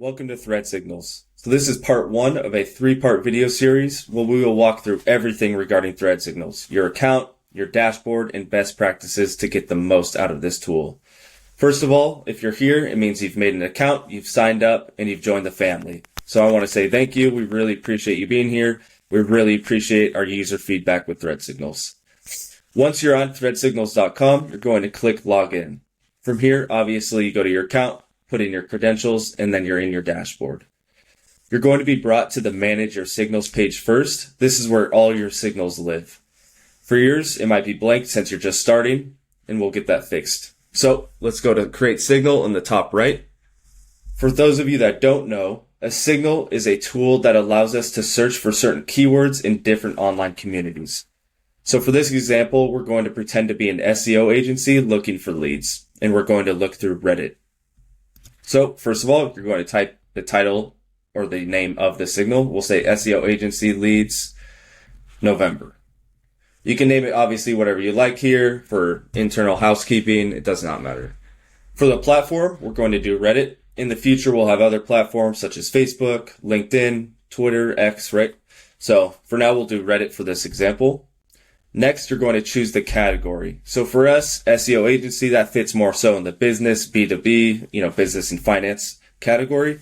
Welcome to ThreadSignals. So this is part one of a three-part video series where we will walk through everything regarding ThreadSignals, your account, your dashboard, and best practices to get the most out of this tool. First of all, if you're here, it means you've made an account, you've signed up, and you've joined the family. So I want to say thank you. We really appreciate you being here. We really appreciate our user feedback with ThreadSignals. Once you're on ThreadSignals.com, you're going to click Login. From here, obviously, you go to your account, put in your credentials, and then you're in your dashboard. You're going to be brought to the Manage Your Signals page first. This is where all your signals live. For yours, it might be blank since you're just starting, and we'll get that fixed. So let's go to Create Signal in the top right. For those of you that don't know, a signal is a tool that allows us to search for certain keywords in different online communities. So for this example, we're going to pretend to be an SEO agency looking for leads, and we're going to look through Reddit. So first of all, you're going to type the title or the name of the signal. We'll say SEO agency leads November. You can name it obviously whatever you like here. For internal housekeeping, it does not matter. For the platform, we're going to do Reddit. In the future, we'll have other platforms such as Facebook, LinkedIn, Twitter, X, right? So for now, we'll do Reddit for this example. Next, you're going to choose the category. So for us, SEO agency, that fits more so in the business, B2B, business and finance category.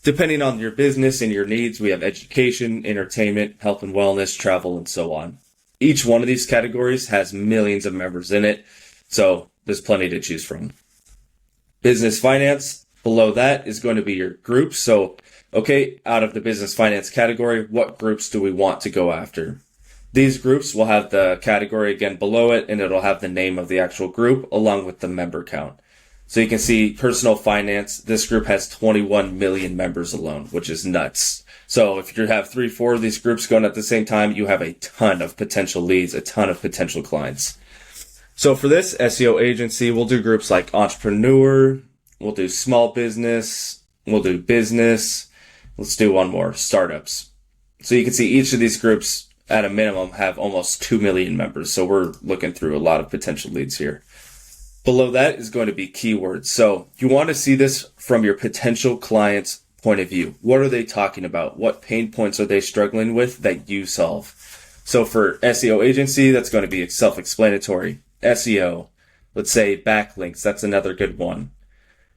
Depending on your business and your needs, we have education, entertainment, health and wellness, travel, and so on. Each one of these categories has millions of members in it, so there's plenty to choose from. Business finance, below that is going to be your groups. So, okay, out of the business finance category, what groups do we want to go after? These groups will have the category again below it, and it'll have the name of the actual group along with the member count. So you can see personal finance, this group has 21 million members alone, which is nuts. So if you have 3-4 of these groups going at the same time, you have a ton of potential leads, a ton of potential clients. So for this SEO agency, we'll do groups like entrepreneur, we'll do small business, we'll do business. Let's do one more, startups. So you can see each of these groups at a minimum have almost 2 million members. So we're looking through a lot of potential leads here. Below that is going to be keywords. So you want to see this from your potential client's point of view. What are they talking about? What pain points are they struggling with that you solve? So for SEO agency, that's going to be self-explanatory. SEO, let's say backlinks, that's another good one.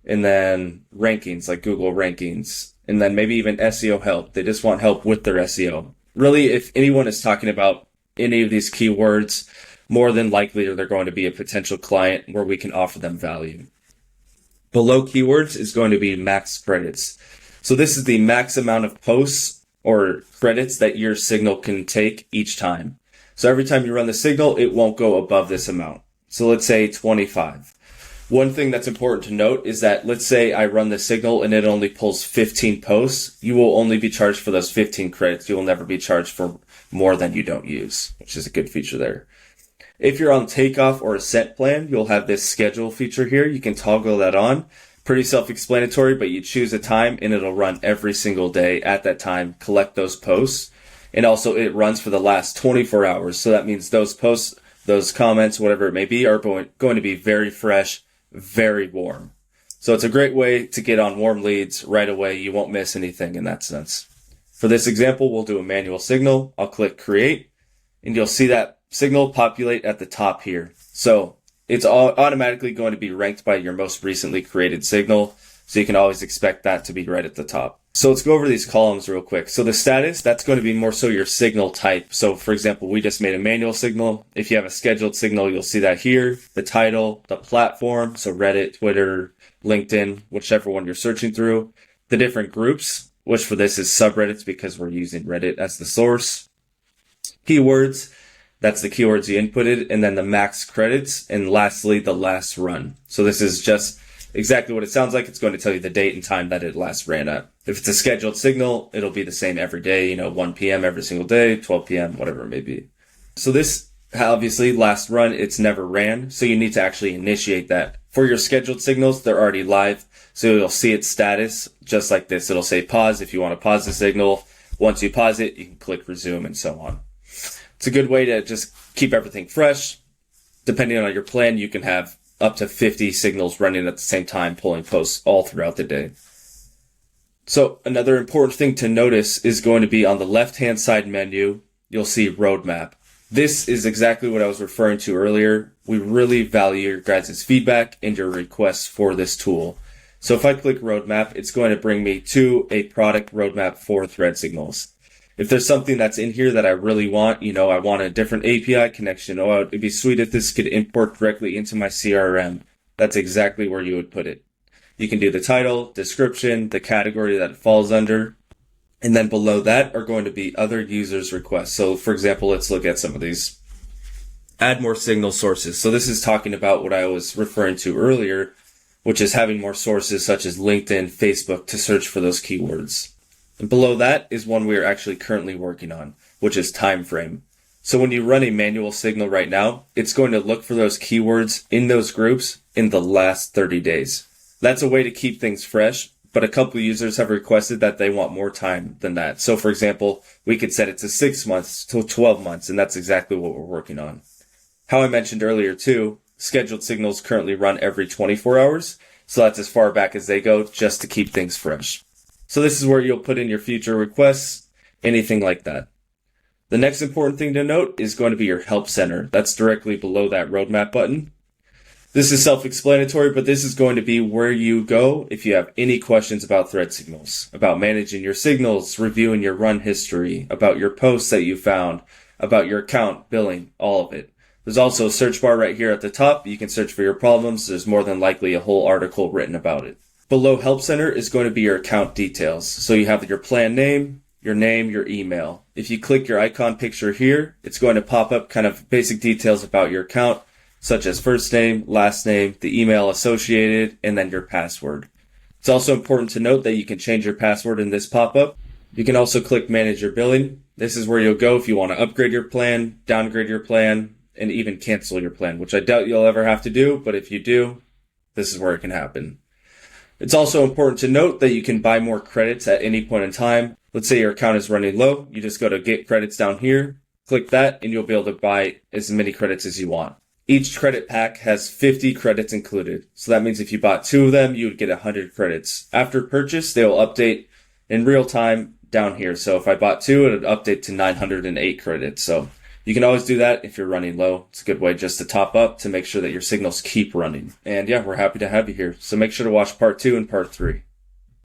And then rankings, like Google rankings. And then maybe even SEO help. They just want help with their SEO. Really, if anyone is talking about any of these keywords, more than likely they're going to be a potential client where we can offer them value. Below keywords is going to be max credits. So this is the max amount of posts or credits that your signal can take each time. So every time you run the signal, it won't go above this amount. So let's say 25. One thing that's important to note is that let's say I run the signal and it only pulls 15 posts. You will only be charged for those 15 credits. You will never be charged for more than you don't use, which is a good feature there. If you're on takeoff or a set plan, you'll have this schedule feature here. You can toggle that on. Pretty self-explanatory, but you choose a time and it'll run every single day at that time, collect those posts. And also it runs for the last 24 hours. So that means those posts, those comments, whatever it may be, are going to be very fresh, very warm. So it's a great way to get on warm leads right away. You won't miss anything in that sense. For this example, we'll do a manual signal. I'll click create and you'll see that signal populate at the top here. So it's automatically going to be ranked by your most recently created signal. So you can always expect that to be right at the top. So let's go over these columns real quick. So the status, that's going to be more so your signal type. So for example, we just made a manual signal. If you have a scheduled signal, you'll see that here. The title, the platform, so Reddit, Twitter, LinkedIn, whichever one you're searching through. The different groups, which for this is subreddits because we're using Reddit as the source. Keywords, that's the keywords you inputted. And then the max credits. And lastly, the last run. So this is just exactly what it sounds like. It's going to tell you the date and time that it last ran at. If it's a scheduled signal, it'll be the same every day, 1 p.m. every single day, 12 p.m., whatever it may be. So this, obviously, last run, it's never ran. So you need to actually initiate that. For your scheduled signals, they're already live. So you'll see its status just like this. It'll say pause if you want to pause the signal. Once you pause it, you can click resume and so on. It's a good way to just keep everything fresh. Depending on your plan, you can have up to 50 signals running at the same time, pulling posts all throughout the day. So another important thing to notice is going to be on the left-hand side menu, you'll see roadmap. This is exactly what I was referring to earlier. We really value your guys' feedback and your requests for this tool. So if I click roadmap, it's going to bring me to a product roadmap for ThreadSignals. If there's something that's in here that I really want, I want a different API connection. Oh, it'd be sweet if this could import directly into my CRM. That's exactly where you would put it. You can do the title, description, the category that it falls under. And then below that are going to be other users' requests. So for example, let's look at some of these. Add more signal sources. So this is talking about what I was referring to earlier, which is having more sources such as LinkedIn, Facebook to search for those keywords. And below that is one we are actually currently working on, which is time frame. So when you run a manual signal right now, it's going to look for those keywords in those groups in the last 30 days. That's a way to keep things fresh, but a couple of users have requested that they want more time than that. So for example, we could set it to 6 months to 12 months, and that's exactly what we're working on. How I mentioned earlier too, scheduled signals currently run every 24 hours. So that's as far back as they go just to keep things fresh. So this is where you'll put in your future requests, anything like that. The next important thing to note is going to be your help center. That's directly below that roadmap button. This is self-explanatory, but this is going to be where you go if you have any questions about ThreadSignals, about managing your signals, reviewing your run history, about your posts that you found, about your account, billing, all of it. There's also a search bar right here at the top. You can search for your problems. There's more than likely a whole article written about it. Below Help Center is going to be your account details. So you have your plan name, your email. If you click your icon picture here, it's going to pop up kind of basic details about your account, such as first name, last name, the email associated, and then your password. It's also important to note that you can change your password in this pop-up. You can also click Manage Your Billing. This is where you'll go if you want to upgrade your plan, downgrade your plan, and even cancel your plan, which I doubt you'll ever have to do, but if you do, this is where it can happen. It's also important to note that you can buy more credits at any point in time. Let's say your account is running low. You just go to Get Credits down here, click that, and you'll be able to buy as many credits as you want. Each credit pack has 50 credits included. So that means if you bought 2 of them, you would get 100 credits. After purchase, they will update in real time down here. So if I bought 2, it would update to 908 credits. So you can always do that if you're running low. It's a good way just to top up to make sure that your signals keep running. And yeah, we're happy to have you here. So make sure to watch part 2 and part 3.